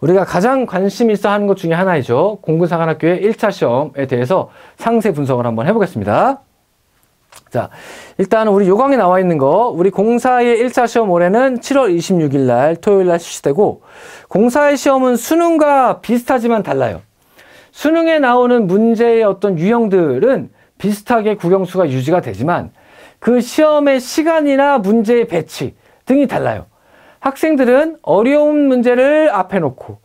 우리가 가장 관심 있어 하는 것 중에 하나이죠. 공군사관학교의 1차 시험에 대해서 상세 분석을 한번 해보겠습니다. 자, 일단 우리 요강에 나와 있는 거, 우리 공사의 1차 시험 올해는 7월 26일 날 토요일 날 실시되고, 공사의 시험은 수능과 비슷하지만 달라요. 수능에 나오는 문제의 어떤 유형들은 비슷하게 국영수가 유지가 되지만 그 시험의 시간이나 문제의 배치 등이 달라요. 학생들은 어려운 문제를 앞에 놓고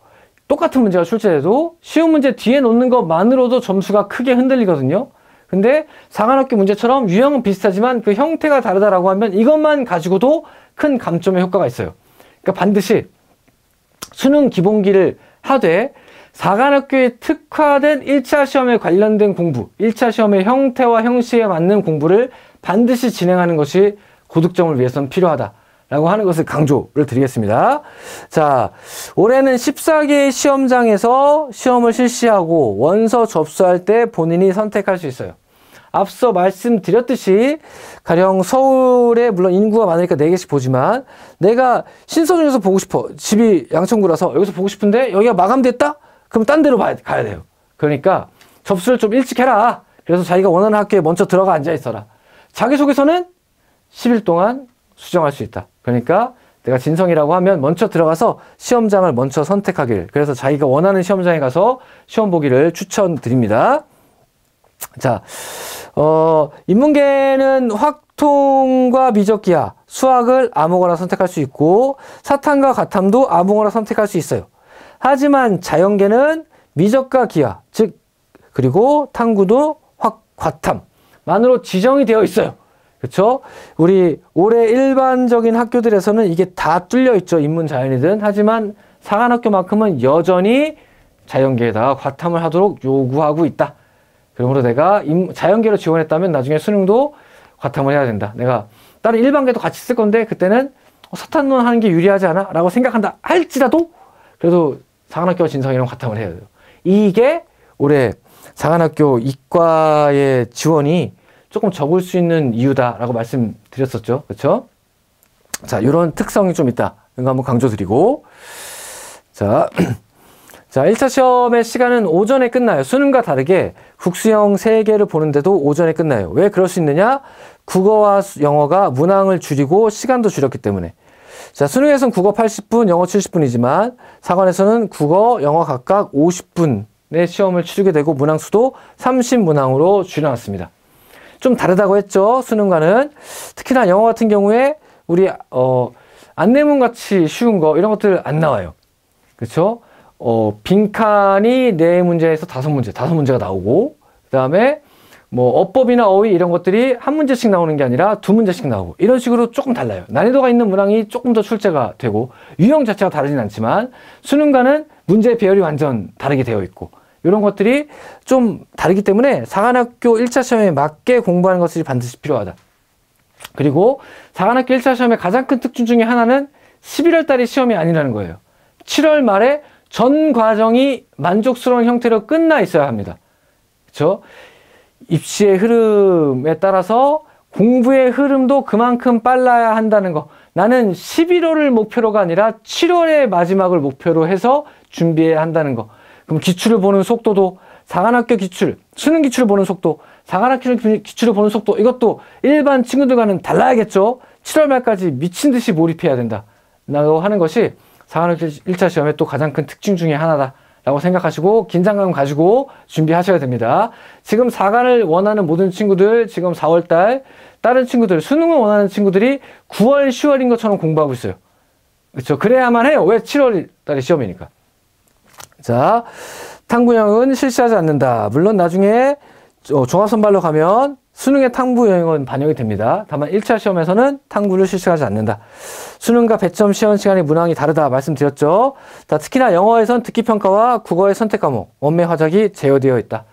똑같은 문제가 출제돼도 쉬운 문제 뒤에 놓는 것만으로도 점수가 크게 흔들리거든요. 근데 사관학교 문제처럼 유형은 비슷하지만 그 형태가 다르다라고 하면 이것만 가지고도 큰 감점의 효과가 있어요. 그러니까 반드시 수능 기본기를 하되 사관학교에 특화된 1차 시험에 관련된 공부, 1차 시험의 형태와 형식에 맞는 공부를 반드시 진행하는 것이 고득점을 위해서는 필요하다라고 하는 것을 강조를 드리겠습니다. 자, 올해는 14개의 시험장에서 시험을 실시하고 원서 접수할 때 본인이 선택할 수 있어요. 앞서 말씀드렸듯이 가령 서울에 물론 인구가 많으니까 4개씩 보지만 내가 신서중에서 보고 싶어. 집이 양천구라서 여기서 보고 싶은데 여기가 마감됐다? 그럼 딴 데로 가야 돼요. 그러니까 접수를 좀 일찍 해라. 그래서 자기가 원하는 학교에 먼저 들어가 앉아 있어라. 자기소개서는 10일 동안 수정할 수 있다. 그러니까 내가 진성이라고 하면 먼저 들어가서 시험장을 먼저 선택하길. 그래서 자기가 원하는 시험장에 가서 시험 보기를 추천드립니다. 자, 인문계는 확통과 미적기하, 수학을 아무거나 선택할 수 있고 사탐과 가탐도 아무거나 선택할 수 있어요. 하지만 자연계는 미적과 기하, 즉 그리고 탐구도 과탐만으로 지정이 되어 있어요. 그렇죠? 우리 올해 일반적인 학교들에서는 이게 다 뚫려 있죠. 인문 자연이든. 하지만 사관학교만큼은 여전히 자연계에다가 과탐을 하도록 요구하고 있다. 그러므로 내가 자연계로 지원했다면 나중에 수능도 과탐을 해야 된다. 내가 다른 일반계도 같이 쓸 건데 그때는 사탐론 하는 게 유리하지 않아? 라고 생각한다 할지라도 그래도 사관학교 진성이랑 과탐을 해야 돼요. 이게 올해 사관학교 이과의 지원이 조금 적을 수 있는 이유다라고 말씀드렸었죠. 그렇죠? 자, 이런 특성이 좀 있다. 이거 한번 강조드리고. 자, 1차 시험의 시간은 오전에 끝나요. 수능과 다르게 국수형 3개를 보는데도 오전에 끝나요. 왜 그럴 수 있느냐? 국어와 영어가 문항을 줄이고 시간도 줄였기 때문에. 자, 수능에서는 국어 80분, 영어 70분이지만 사관에서는 국어, 영어 각각 50분의 시험을 치르게 되고 문항수도 30문항으로 줄여놨습니다. 좀 다르다고 했죠. 수능과는. 특히나 영어 같은 경우에 우리 안내문 같이 쉬운 거 이런 것들 안 나와요. 그렇죠? 빈칸이 4문제에서 5문제가 나오고 그다음에 뭐 어법이나 어휘 이런 것들이 한 문제씩 나오는 게 아니라 2문제씩 나오고 이런 식으로 조금 달라요. 난이도가 있는 문항이 조금 더 출제가 되고 유형 자체가 다르진 않지만 수능과는 문제 배열이 완전 다르게 되어 있고 이런 것들이 좀 다르기 때문에 사관학교 1차 시험에 맞게 공부하는 것이 반드시 필요하다. 그리고 사관학교 1차 시험의 가장 큰 특징 중에 하나는 11월 달이 시험이 아니라는 거예요. 7월 말에 전 과정이 만족스러운 형태로 끝나 있어야 합니다. 그렇죠? 입시의 흐름에 따라서 공부의 흐름도 그만큼 빨라야 한다는 거. 나는 11월을 목표로가 아니라 7월의 마지막을 목표로 해서 준비해야 한다는 거. 그럼 기출을 보는 속도도 사관학교 기출, 수능 기출을 보는 속도, 사관학교 기출을 보는 속도 이것도 일반 친구들과는 달라야겠죠. 7월 말까지 미친 듯이 몰입해야 된다. 라고 하는 것이 사관학교 1차 시험의 또 가장 큰 특징 중에 하나다. 라고 생각하시고 긴장감 가지고 준비하셔야 됩니다. 지금 사관을 원하는 모든 친구들 지금 4월달 다른 친구들 수능을 원하는 친구들이 9월 10월인 것처럼 공부하고 있어요. 그렇죠? 그래야만 해요. 왜 7월달에 시험이니까. 자, 탐구형은 실시하지 않는다. 물론 나중에 종합선발로 가면 수능의 탐구형은 반영이 됩니다. 다만 1차 시험에서는 탐구를 실시하지 않는다. 수능과 배점 시험 시간의 문항이 다르다 말씀드렸죠. 자, 특히나 영어에선 듣기평가와 국어의 선택과목, 원매 화작이 제어되어 있다.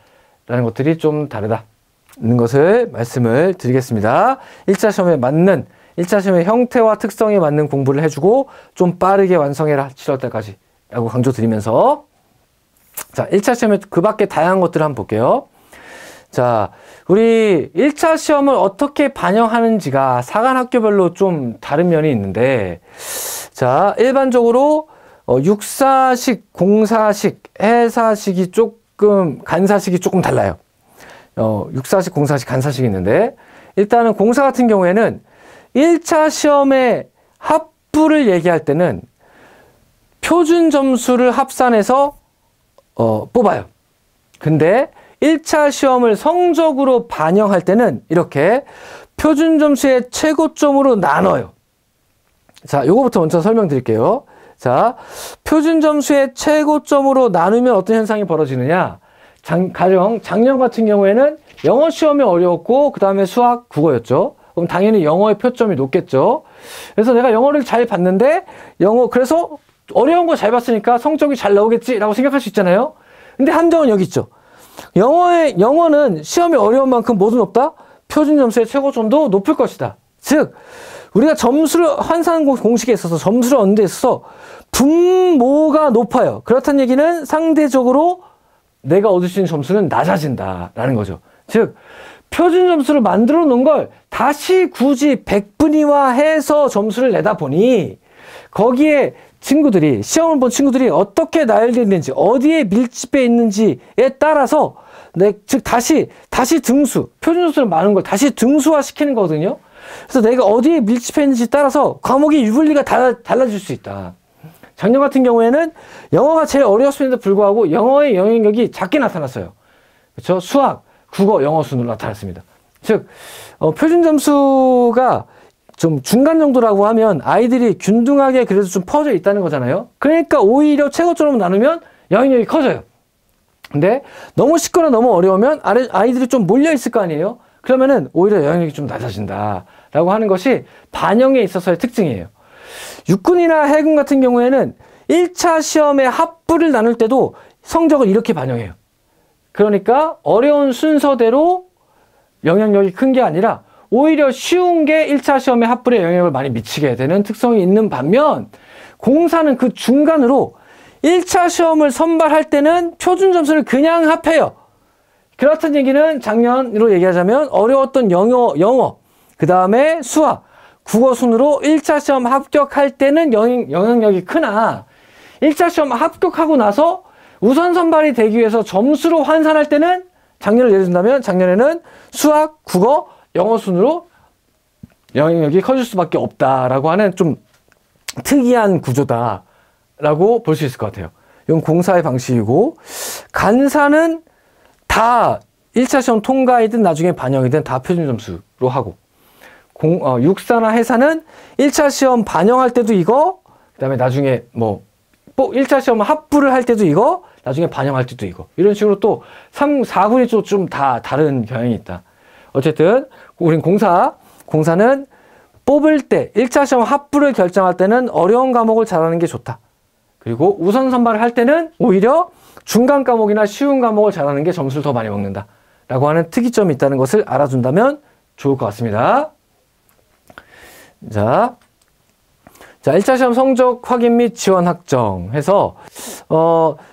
라는 것들이 좀 다르다는 것을 말씀을 드리겠습니다. 1차 시험에 맞는, 1차 시험의 형태와 특성에 맞는 공부를 해주고 좀 빠르게 완성해라. 7월달까지. 라고 강조드리면서 자, 1차 시험에 그 밖에 다양한 것들을 한번 볼게요. 자, 우리 1차 시험을 어떻게 반영하는지가 사관학교별로 좀 다른 면이 있는데, 자, 일반적으로 육사식, 공사식, 해사식이 조금, 간사식이 조금 달라요. 육사식, 공사식, 간사식이 있는데, 일단은 공사 같은 경우에는 1차 시험의 합부를 얘기할 때는 표준 점수를 합산해서 뽑아요. 근데 1차 시험을 성적으로 반영할 때는 이렇게 표준 점수의 최고점으로 나눠요. 자, 요거부터 먼저 설명드릴게요. 자, 표준 점수의 최고점으로 나누면 어떤 현상이 벌어지느냐? 가령 작년 같은 경우에는 영어 시험이 어려웠고 그 다음에 수학, 국어였죠. 그럼 당연히 영어의 표점이 높겠죠. 그래서 내가 영어를 잘 봤는데 그래서 어려운 거 잘 봤으니까 성적이 잘 나오겠지라고 생각할 수 있잖아요. 근데 함정은 여기 있죠. 영어는 시험이 어려운 만큼 뭐도 높다? 표준 점수의 최고점도 높을 것이다. 즉, 우리가 점수를 환산 공식에 있어서 점수를 얻는 데 있어서 분모가 높아요. 그렇다는 얘기는 상대적으로 내가 얻을 수 있는 점수는 낮아진다라는 거죠. 즉, 표준 점수를 만들어 놓은 걸 다시 굳이 백분위화해서 점수를 내다 보니 거기에 시험을 본 친구들이 어떻게 나열되어 있는지, 어디에 밀집해 있는지에 따라서 즉 다시 등수, 표준 점수를 많은 걸 다시 등수화 시키는 거거든요. 그래서 내가 어디에 밀집해 있는지 따라서 과목의 유불리가 달라질 수 있다. 작년 같은 경우에는 영어가 제일 어려웠음에도 불구하고 영어의 영향력이 작게 나타났어요. 그렇죠? 수학, 국어, 영어 순으로 나타났습니다. 즉, 표준 점수가 좀 중간 정도라고 하면 아이들이 균등하게 그래도 좀 퍼져 있다는 거잖아요. 그러니까 오히려 최고점으로 나누면 영향력이 커져요. 근데 너무 쉽거나 너무 어려우면 아이들이 좀 몰려 있을 거 아니에요. 그러면은 오히려 영향력이 좀 낮아진다라고 하는 것이 반영에 있어서의 특징이에요. 육군이나 해군 같은 경우에는 1차 시험의 합부를 나눌 때도 성적을 이렇게 반영해요. 그러니까 어려운 순서대로 영향력이 큰 게 아니라 오히려 쉬운 게 1차 시험의 합불에 영향을 많이 미치게 되는 특성이 있는 반면 공사는 그 중간으로 1차 시험을 선발할 때는 표준 점수를 그냥 합해요. 그렇다는 얘기는 작년으로 얘기하자면 어려웠던 영어, 그 다음에 수학, 국어 순으로 1차 시험 합격할 때는 영향력이 크나 1차 시험 합격하고 나서 우선 선발이 되기 위해서 점수로 환산할 때는 작년을 예를 든다면 작년에는 수학, 국어, 영어 순으로 영향력이 커질 수밖에 없다라고 하는 좀 특이한 구조다라고 볼 수 있을 것 같아요. 이건 공사의 방식이고 간사는 다 1차 시험 통과이든 나중에 반영이든 다 표준 점수로 하고 육사나 해사는 1차 시험 반영할 때도 이거 그 다음에 나중에 1차 시험 합부를 할 때도 이거 나중에 반영할 때도 이거 이런 식으로 또 4군이 좀 다 다른 경향이 있다. 어쨌든 우린 공사는 뽑을 때 1차 시험 합부를 결정할 때는 어려운 과목을 잘하는 게 좋다. 그리고 우선 선발을 할 때는 오히려 중간 과목이나 쉬운 과목을 잘하는 게 점수를 더 많이 먹는다 라고 하는 특이점이 있다는 것을 알아둔다면 좋을 것 같습니다. 자, 1차 시험 성적 확인 및 지원 확정 해서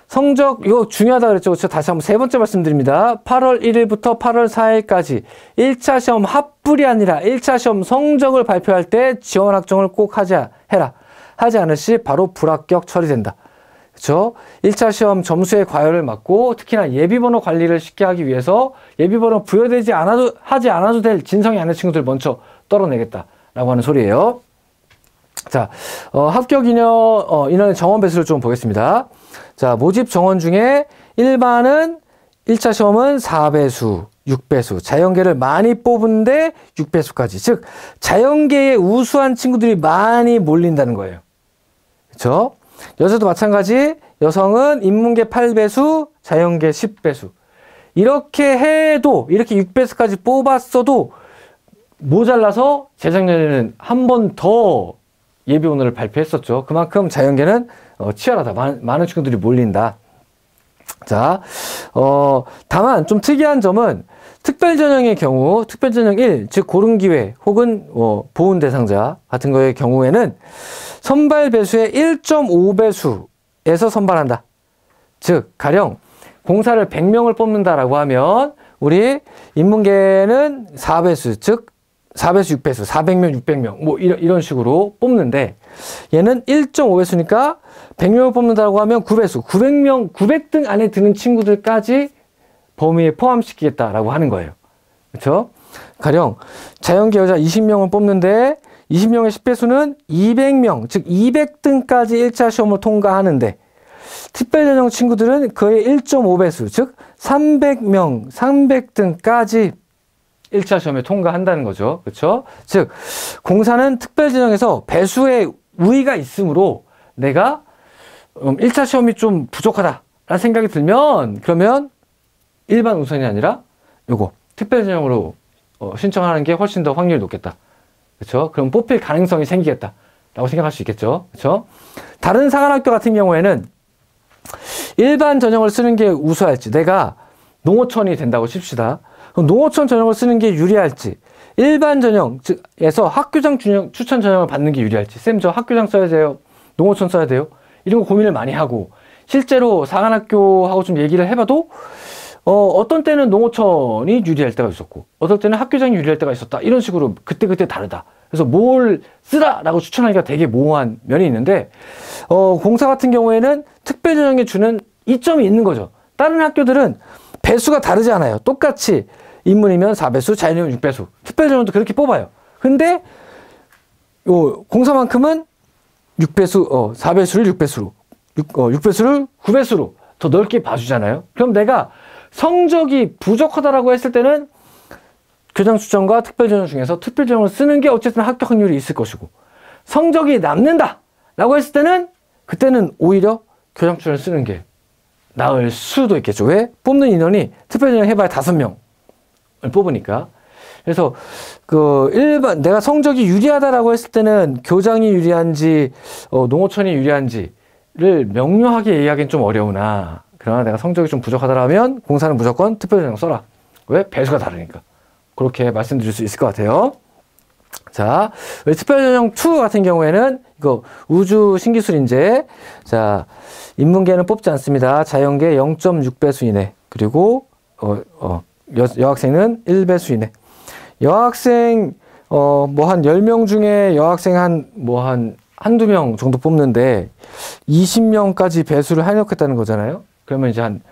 성적 이거 중요하다 그랬죠. 그렇죠? 다시 한번 세 번째 말씀드립니다. 8월 1일부터 8월 4일까지 1차 시험 합불이 아니라 1차 시험 성적을 발표할 때 지원 확정을 꼭 해라. 하지 않을 시 바로 불합격 처리된다. 그렇죠? 1차 시험 점수의 과열을 막고 특히나 예비번호 관리를 쉽게 하기 위해서 예비번호 부여되지 하지 않아도 될 진성이 아닌 친구들 먼저 떨어내겠다라고 하는 소리예요. 자, 합격 인원의 정원 배수를 좀 보겠습니다. 자, 모집 정원 중에 일반은 1차 시험은 4배수, 6배수, 자연계를 많이 뽑은데 6배수까지. 즉, 자연계에 우수한 친구들이 많이 몰린다는 거예요. 그렇죠? 여자도 마찬가지, 여성은 인문계 8배수, 자연계 10배수. 이렇게 해도, 이렇게 6배수까지 뽑았어도 모자라서 재작년에는 한 번 더 예비 번호를 발표했었죠. 그만큼 자연계는 치열하다. 많은 친구들이 몰린다. 자, 다만 좀 특이한 점은 특별전형의 경우, 특별전형 1, 즉 고른기회 혹은 보훈 대상자 같은 거의 경우에는 선발 배수의 1.5배수에서 선발한다. 즉, 가령 공사를 100명을 뽑는다라고 하면 우리 인문계는 4배수, 즉 4배수, 6배수, 400명, 600명, 뭐, 이런 식으로 뽑는데, 얘는 1.5배수니까 100명을 뽑는다고 하면 9배수, 900명, 900등 안에 드는 친구들까지 범위에 포함시키겠다라고 하는 거예요. 그렇죠? 가령 자연계 여자 20명을 뽑는데 20명의 10배수는 200명, 즉 200등까지 1차 시험을 통과하는데 특별전형 친구들은 그의 1.5배수, 즉 300명, 300등까지 1차 시험에 통과한다는 거죠. 그렇죠? 즉 공사는 특별전형에서 배수의 우위가 있으므로 내가 1차 시험이 좀 부족하다라는 생각이 들면 그러면 일반 우선이 아니라 요거 특별전형으로 신청하는 게 훨씬 더 확률이 높겠다. 그렇죠? 그럼 뽑힐 가능성이 생기겠다 라고 생각할 수 있겠죠. 그렇죠? 다른 사관학교 같은 경우에는 일반 전형을 쓰는 게 우수할지, 내가 농어촌이 된다고 칩시다. 그럼 농어촌 전형을 쓰는 게 유리할지, 일반 전형, 즉에서 학교장 추천 전형을 받는 게 유리할지, 쌤 저 학교장 써야 돼요? 농어촌 써야 돼요? 이런 거 고민을 많이 하고, 실제로 사관학교하고 좀 얘기를 해봐도 어떤 때는 농어촌이 유리할 때가 있었고 어떨 때는 학교장이 유리할 때가 있었다. 이런 식으로 그때그때 다르다. 그래서 뭘 쓰라 라고 추천하기가 되게 모호한 면이 있는데 공사 같은 경우에는 특별전형에 주는 이점이 있는 거죠. 다른 학교들은 배수가 다르지 않아요. 똑같이 인문이면 4배수, 자연이면 6배수, 특별전형도 그렇게 뽑아요. 근데 공사만큼은 6배수, 4배수를 6배수로 6배수를 9배수로 더 넓게 봐주잖아요. 그럼 내가 성적이 부족하다라고 했을 때는 교장 추천과 특별전형 중에서 특별전형을 쓰는 게 어쨌든 합격 확률이 있을 것이고, 성적이 남는다라고 했을 때는 그때는 오히려 교장 추천을 쓰는 게 나을 수도 있겠죠. 왜? 뽑는 인원이 특별전형 해봐야 5명을 뽑으니까. 그래서 내가 성적이 유리하다라고 했을 때는 교장이 유리한지 농어촌이 유리한지를 명료하게 얘기하기는 좀 어려우나, 그러나 내가 성적이 좀 부족하다면 공사는 무조건 특별전형 써라. 왜? 배수가 다르니까. 그렇게 말씀드릴 수 있을 것 같아요. 자, 특별전형 2 같은 경우에는 이거 우주 신기술 인재. 자, 인문계는 뽑지 않습니다. 자연계 0.6배수 이내. 그리고 여학생은 1배수 이내. 여학생 뭐 한 10명 중에 여학생 한두 명 정도 뽑는데 20명까지 배수를 해놓겠다는 거잖아요. 그러면 이제 한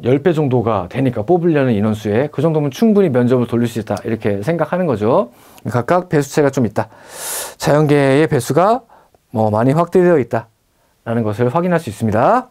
10배 정도가 되니까 뽑으려는 인원수에 그 정도면 충분히 면접을 돌릴 수 있다 이렇게 생각하는 거죠. 각각 배수체가 좀 있다. 자연계의 배수가 많이 확대되어 있다 라는 것을 확인할 수 있습니다.